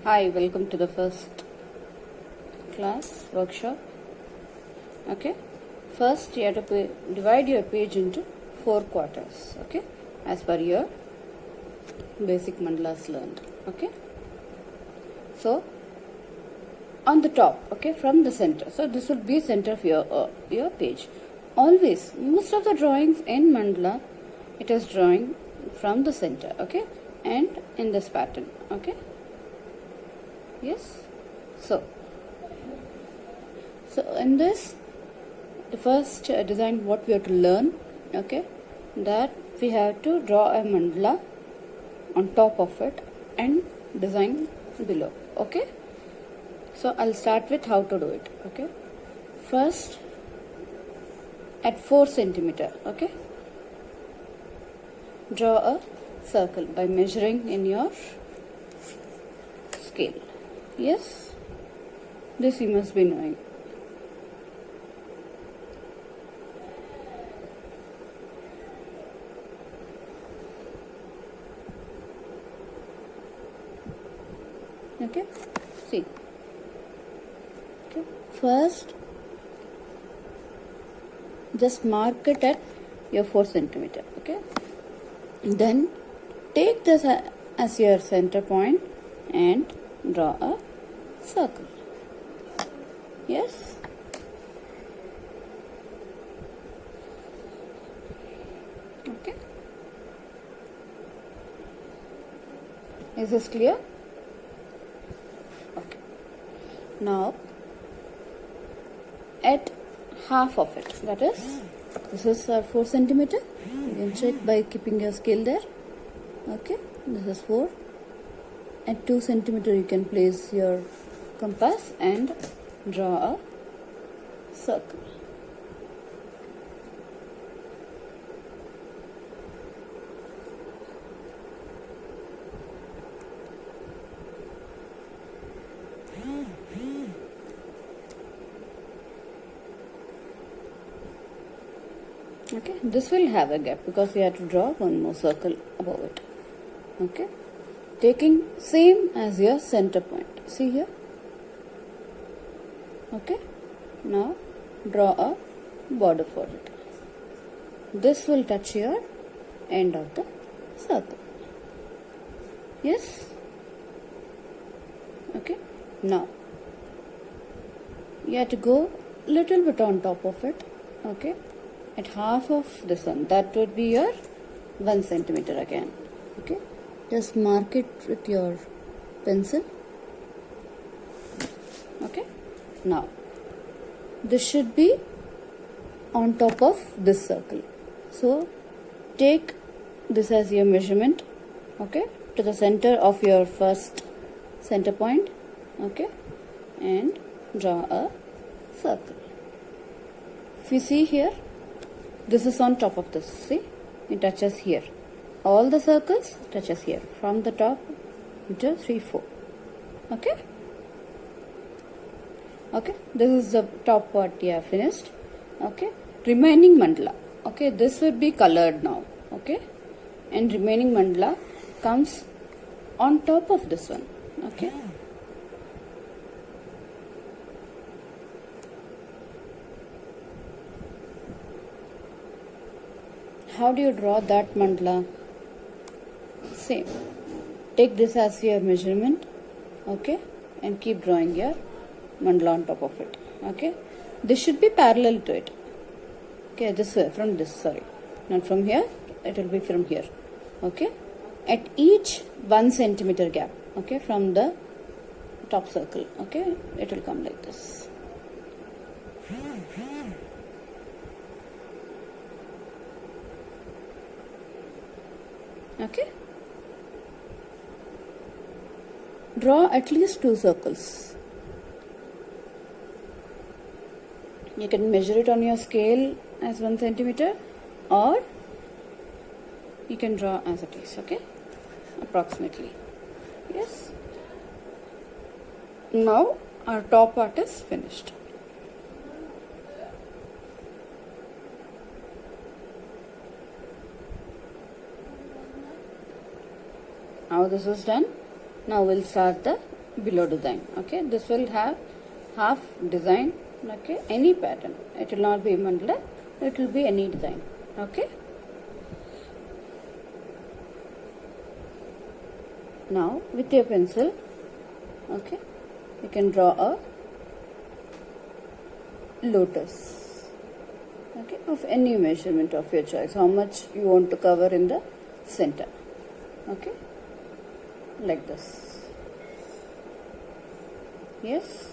Hi, welcome to the first class workshop. Okay, first you have to divide your page into 4 quarters. Okay, as per your basic mandalas learned. Okay, so on the top, okay, from the center. So this will be center of your page. Always, most of the drawings in mandala, it is drawing from the center. Okay, and in this pattern. Okay. Yes. So in this, the first design what we have to learn, okay, that we have to draw a mandala on top of it and design below. Okay. So I'll start with how to do it. Okay. First, at 4 centimeter, okay, draw a circle by measuring in your scale. Yes, this you must be knowing. Okay, see. Okay, first just mark it at your 4 centimeter. Okay, then take this as your center point and draw a circle. Yes. Okay. Is this clear? Okay. Now, at half of it, that is, this is 4 centimeter. You can check by keeping your scale there. Okay. This is 4. At 2 centimeter, you can place your compass and draw a circle. Okay, this will have a gap because we have to draw one more circle above it. Okay, taking same as your center point. See here. Okay, now draw a border for it. This will touch your end of the circle. Yes. Okay, now you have to go little bit on top of it. Okay, at half of this one, that would be your 1 centimeter again. Okay, just mark it with your pencil. Okay, now this should be on top of this circle. So take this as your measurement, okay, to the center of your first center point. Okay, and draw a circle. If you see here, this is on top of this. See, it touches here. All the circles touches here from the top into 3, 4. Okay. Okay, this is the top part you have finished. Okay, remaining mandala. Okay, this will be colored now. Okay, and remaining mandala comes on top of this one. Okay. How do you draw that mandala? Same. Take this as your measurement. Okay, and keep drawing your mandala on top of it. Okay, this should be parallel to it. Okay, this way, from this, sorry, not from here, it will be from here. Okay, at each 1 centimeter gap. Okay, from the top circle. Okay, it will come like this. Okay, draw at least 2 circles. You can measure it on your scale as 1 centimeter, or you can draw as it is. Okay, approximately. Yes. Now our top part is finished. Now this is done. Now we'll start the below design. Okay, this will have half design. Okay, any pattern, it will not be mandala, it will be any design. Okay, now with your pencil, okay, you can draw a lotus, okay, of any measurement of your choice, how much you want to cover in the center. Okay, like this. Yes,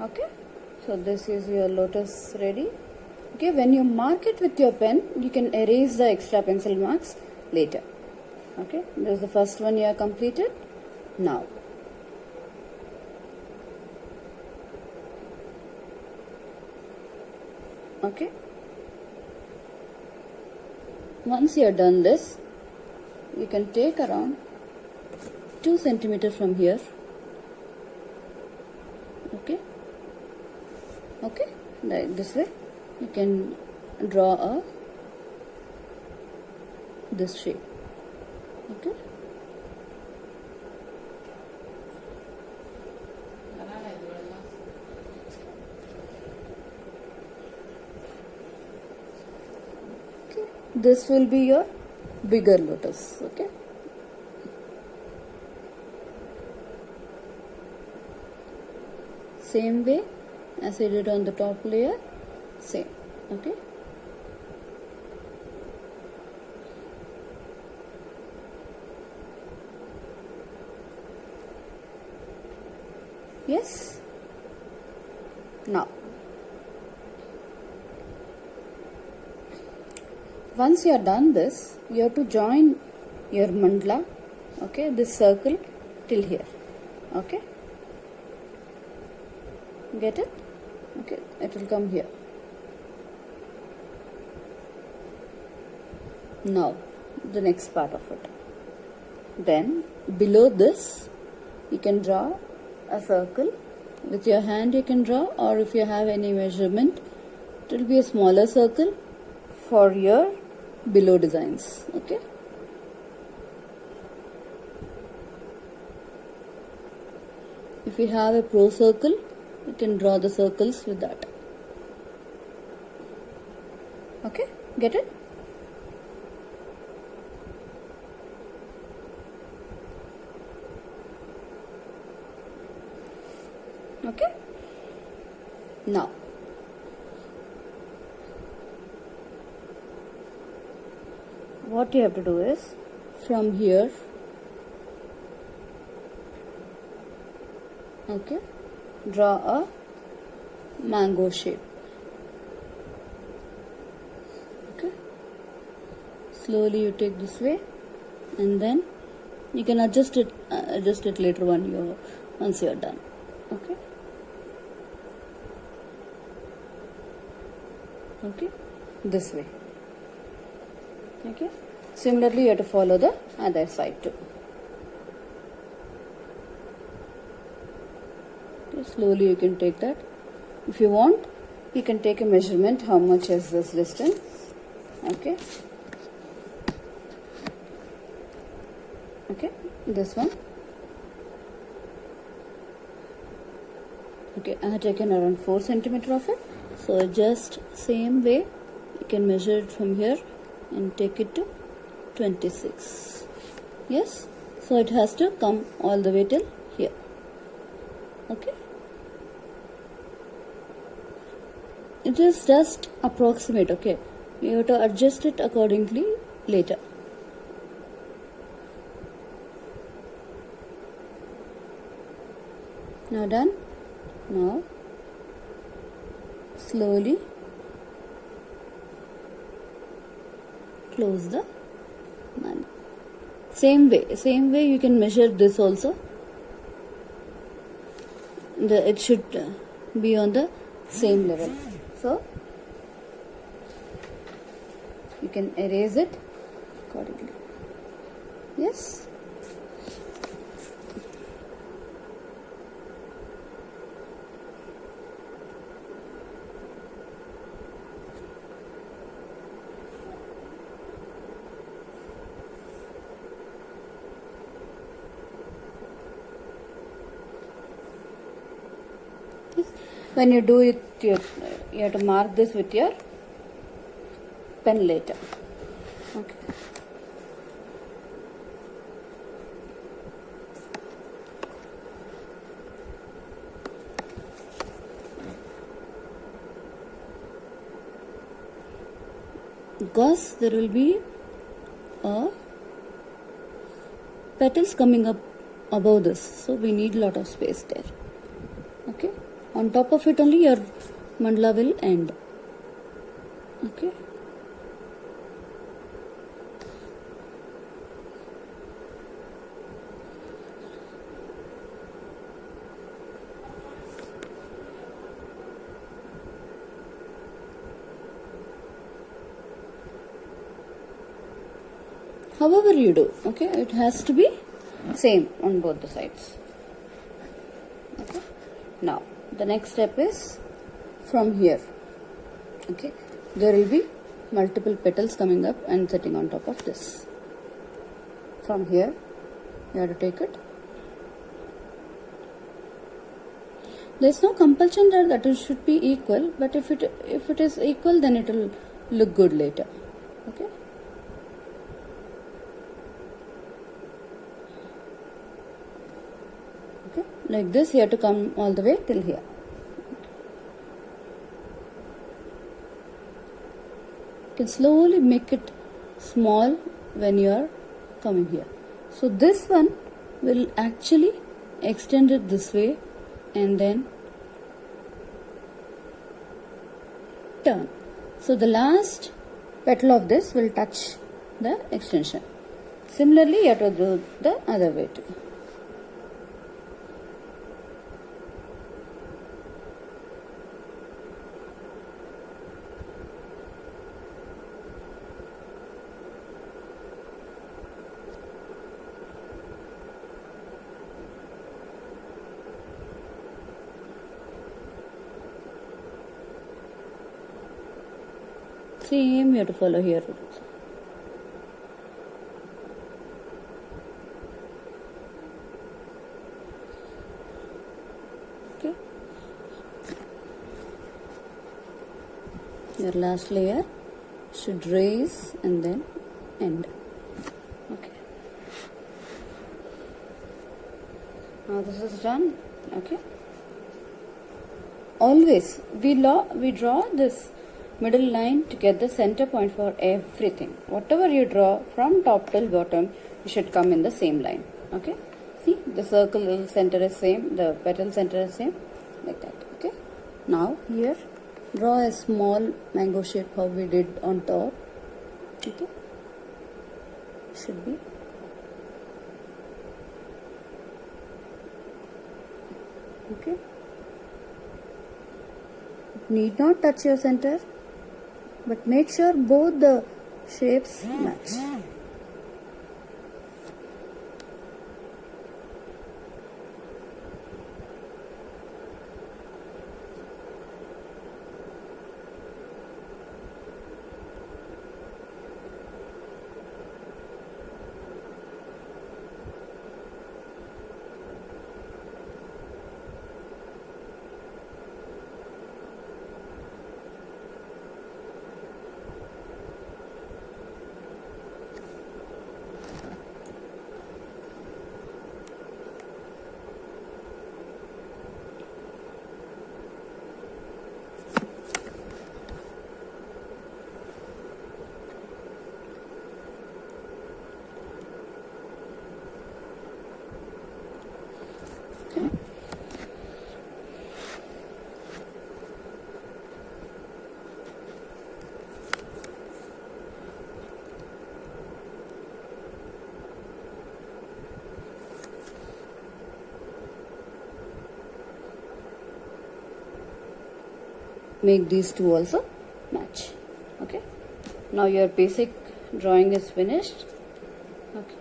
okay, so this is your lotus ready. Okay, when you mark it with your pen, you can erase the extra pencil marks later. Okay, this is the first one you have completed. Now okay, once you are done this, you can take around 2 centimeters from here. Okay, okay, like this way you can draw a this shape. Okay, this will be your bigger lotus. Okay, same way as I did on the top layer, same. Okay, yes. Now once you are done this, you have to join your mandala, okay, this circle till here. Okay, get it? Okay, it will come here. Now the next part of it. Then below this you can draw a circle. With your hand you can draw, or if you have any measurement, it will be a smaller circle for your below designs. Okay, if you have a pro circle, you can draw the circles with that. Okay, get it? Okay, now what you have to do is, from here, okay, draw a mango shape. Okay, slowly you take this way, and then you can adjust it later once you are done. Okay, okay, this way. Okay, similarly you have to follow the other side too. Okay, slowly you can take that. If you want, you can take a measurement, how much is this distance. Okay, okay, this one. Okay, I have taken around 4 centimeters of it, so just same way you can measure it from here and take it to 26. Yes, so it has to come all the way till here. Okay, it is just approximate. Okay, you have to adjust it accordingly later. Now done. Now slowly close the man. Same way you can measure this also. It should be on the same level. So you can erase it accordingly. Yes. When you do it, you have to mark this with your pen later. Okay. Because there will be petals coming up above this, so we need lot of space there. Okay, on top of it only your mandala will end. Okay. However you do, okay, it has to be same on both the sides. Okay. Now the next step is from here. Okay, there will be multiple petals coming up and sitting on top of this. From here you have to take it. There is no compulsion that it should be equal, but if it is equal, then it will look good later. Okay. Okay, like this, you have to come all the way till here. You can slowly make it small when you are coming here. So this one will actually extend it this way and then turn. So the last petal of this will touch the extension. Similarly, you have to do the other way too. Same you have to follow here also. Okay. Your last layer should raise and then end. Okay. Now this is done. Okay. Always we draw this middle line to get the center point for everything. Whatever you draw from top till bottom, you should come in the same line. Okay. See, the circle center is same, the petal center is same, like that. Okay. Now here, draw a small mango shape how we did on top. Okay. Should be. Okay. Need not touch your center, but make sure both the shapes match. Make these two also match. Okay. Now your basic drawing is finished. Okay.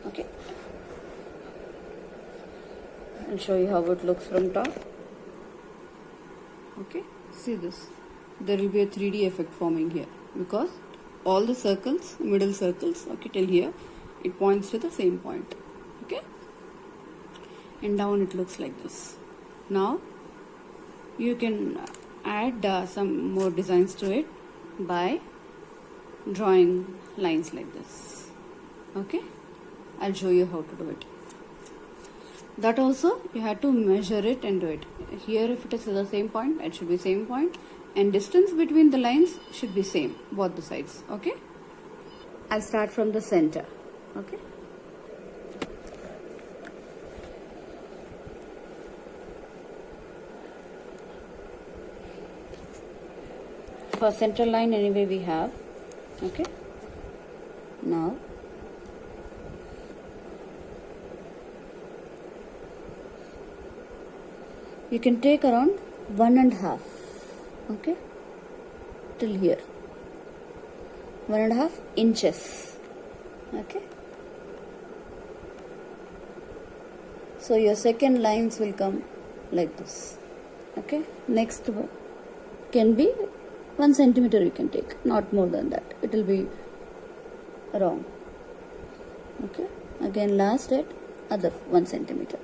Okay. I'll show you how it looks from top. Okay. See this. There will be a 3D effect forming here because all the circles, middle circles, okay, till here, it points to the same point. Okay. and down it looks like this. Now you can add some more designs to it by drawing lines like this. Okay, I'll show you how to do it. That also you have to measure it and do it. Here if it is the same point, it should be same point, and distance between the lines should be same both the sides. Okay, I'll start from the center. Okay, for center line anyway we have. Okay, now you can take around 1.5, okay, till here, 1.5 inches. Okay, so your second lines will come like this. Okay, next can be 1 centimeter you can take, not more than that, it will be wrong. Okay, again last at other 1 centimeter.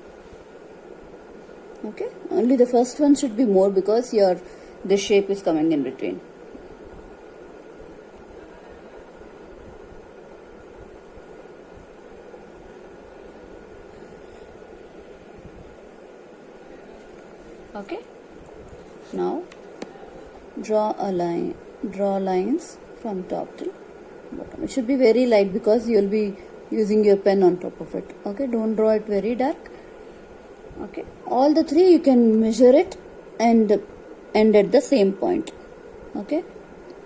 Okay, only the first one should be more because this shape is coming in between. Okay, now draw lines from top till bottom. It should be very light because you will be using your pen on top of it. Okay, don't draw it very dark. Okay, all the three you can measure it and end at the same point. Okay,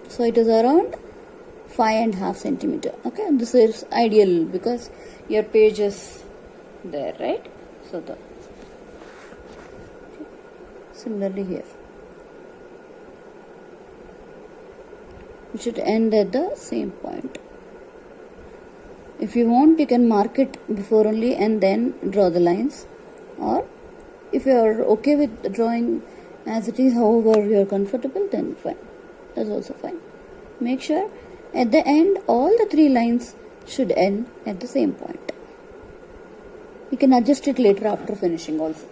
so it is around 5.5 centimeter. Okay, and this is ideal because your page is there, right? So similarly here it should end at the same point. If you want, you can mark it before only and then draw the lines, or if you are okay with drawing as it is, however you are comfortable, then fine, that's also fine. Make sure at the end all the three lines should end at the same point. You can adjust it later after finishing also.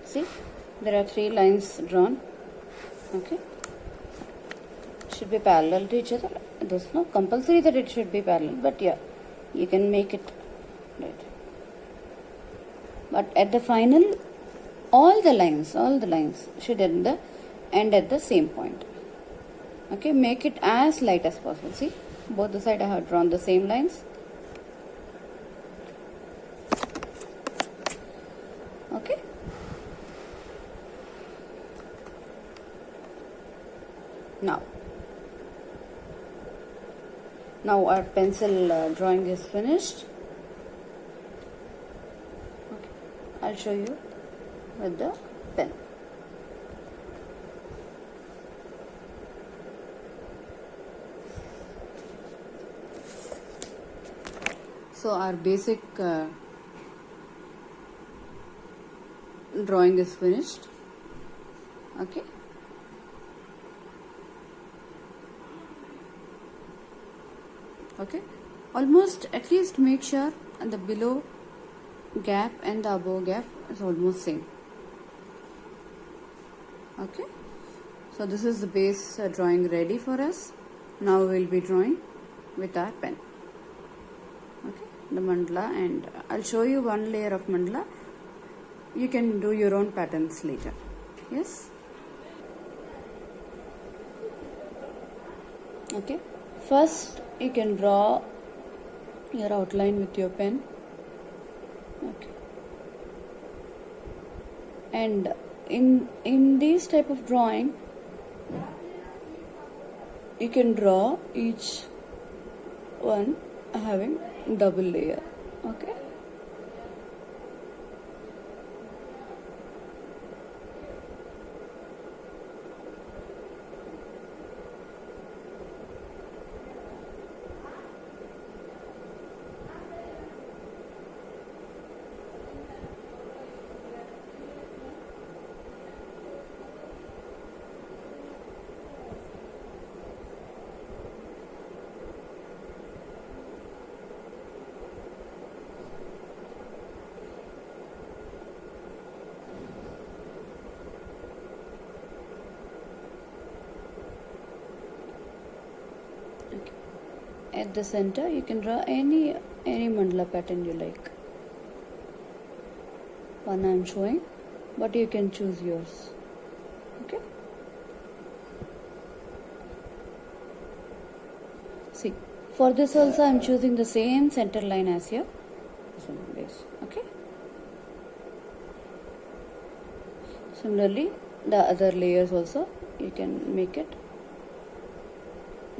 See, there are three lines drawn. Okay, should be parallel to each other. There's no compulsory that it should be parallel, but yeah, you can make it right. But at the final, all the lines should end at the same point. Okay, make it as light as possible. See, both the side I have drawn the same lines. Okay. Now our pencil drawing is finished. Okay, I'll show you with the pen. So our basic drawing is finished. Okay. Okay, almost, at least make sure the below gap and the above gap is almost same. Okay, so this is the base drawing ready for us. Now we will be drawing with our pen. Okay, the mandala, and I'll show you one layer of mandala you can do your own patterns later. Yes. Okay, first you can draw your outline with your pen. Okay, and in this type of drawing you can draw each one having double layer. Okay, at the center you can draw any mandala pattern you like. One I am showing, but you can choose yours. Okay, see, for this also I am choosing the same center line as here. Okay, similarly the other layers also you can make it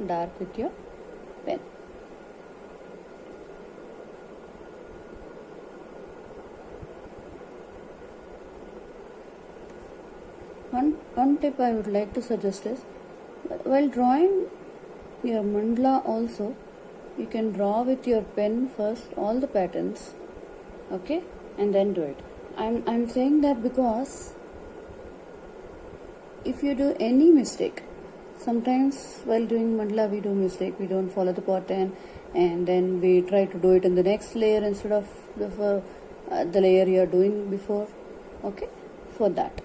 dark with your pen. One tip I would like to suggest is, while drawing your mandala also, you can draw with your pen first all the patterns, okay, and then do it. I'm saying that because if you do any mistake, sometimes while doing mandala we do mistake, we don't follow the pattern, and then we try to do it in the next layer instead of the layer you are doing before. Okay, for that.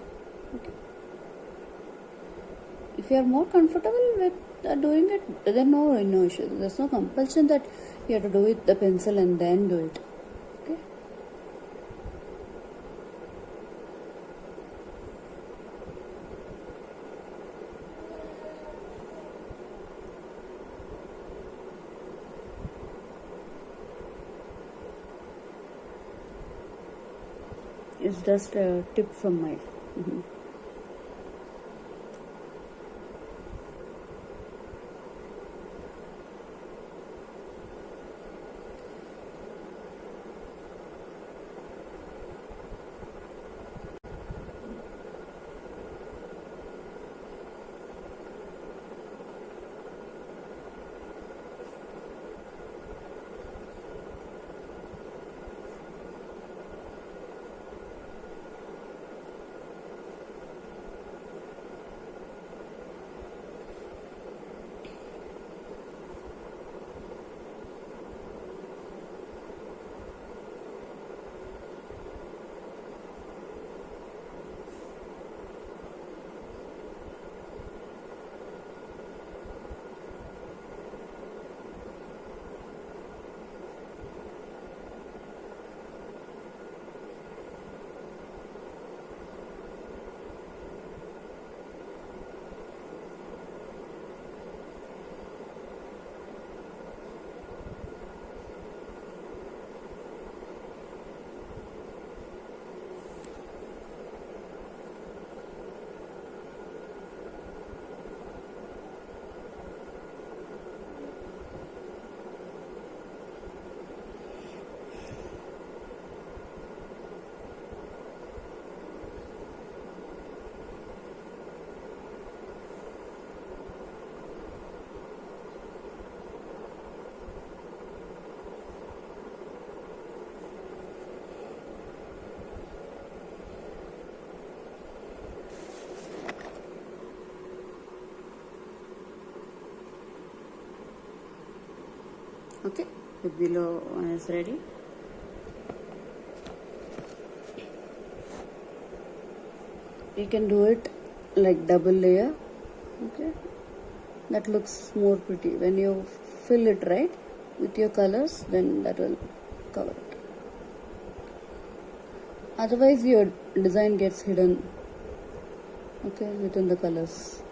Okay, if you are more comfortable with doing it, then no issue. There's no compulsion that you have to do it with the pencil and then do it. Okay. It's just a tip from my. Okay, the below one is ready. You can do it like double layer. Okay, that looks more pretty when you fill it right with your colors, then that will cover it. otherwise your design gets hidden, okay, within the colors.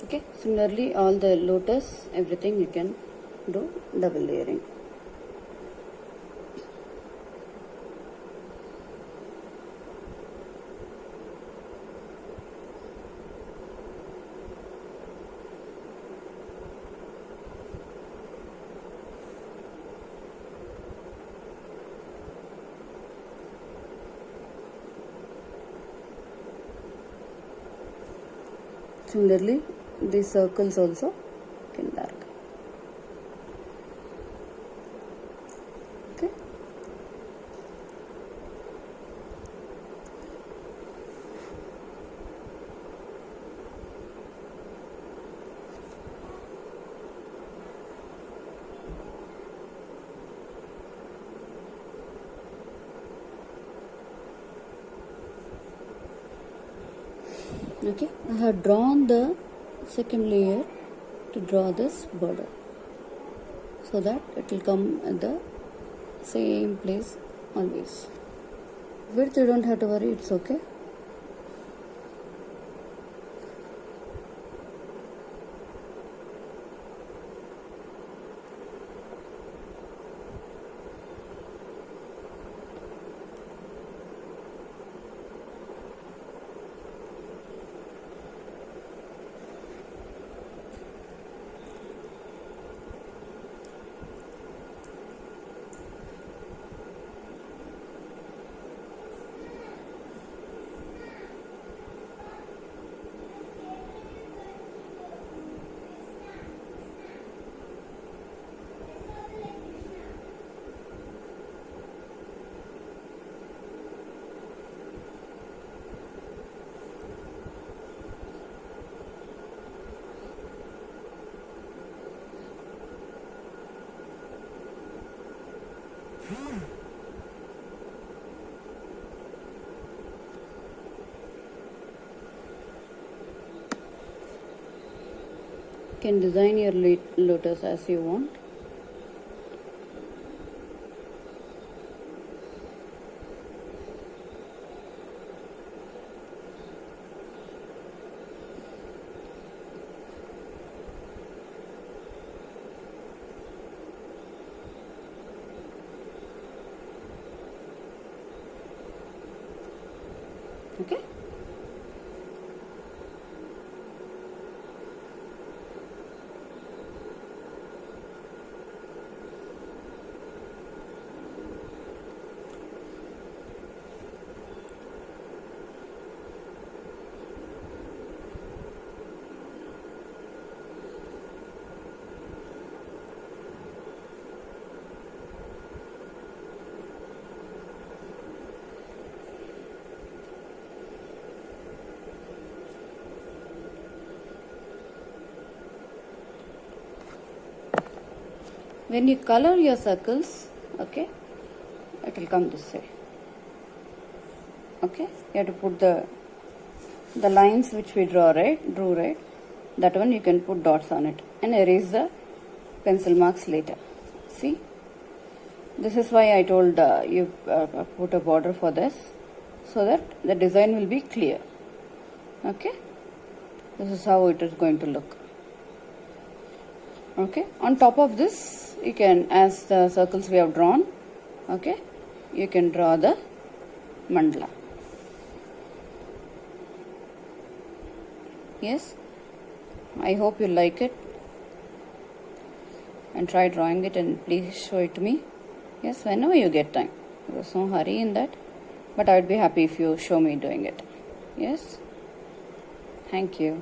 Okay, similarly all the lotus, everything you can do double layering. Similarly, these circles also can darken. Okay. Okay, I have drawn the second layer to draw this border so that it will come at the same place always. Width you don't have to worry, it's okay. You can design your lotus as you want. Okay. When you color your circles, okay, it will come this way. Okay, you have to put the lines which we drew right, that one you can put dots on it and erase the pencil marks later. See, this is why I told you put a border for this, so that the design will be clear. Okay, this is how it is going to look. Okay, on top of this you can, as the circles we have drawn, okay, you can draw the mandala. Yes, I hope you like it and try drawing it, and please show it to me. Yes, whenever you get time. There's no hurry in that, but I would be happy if you show me doing it. Yes, thank you.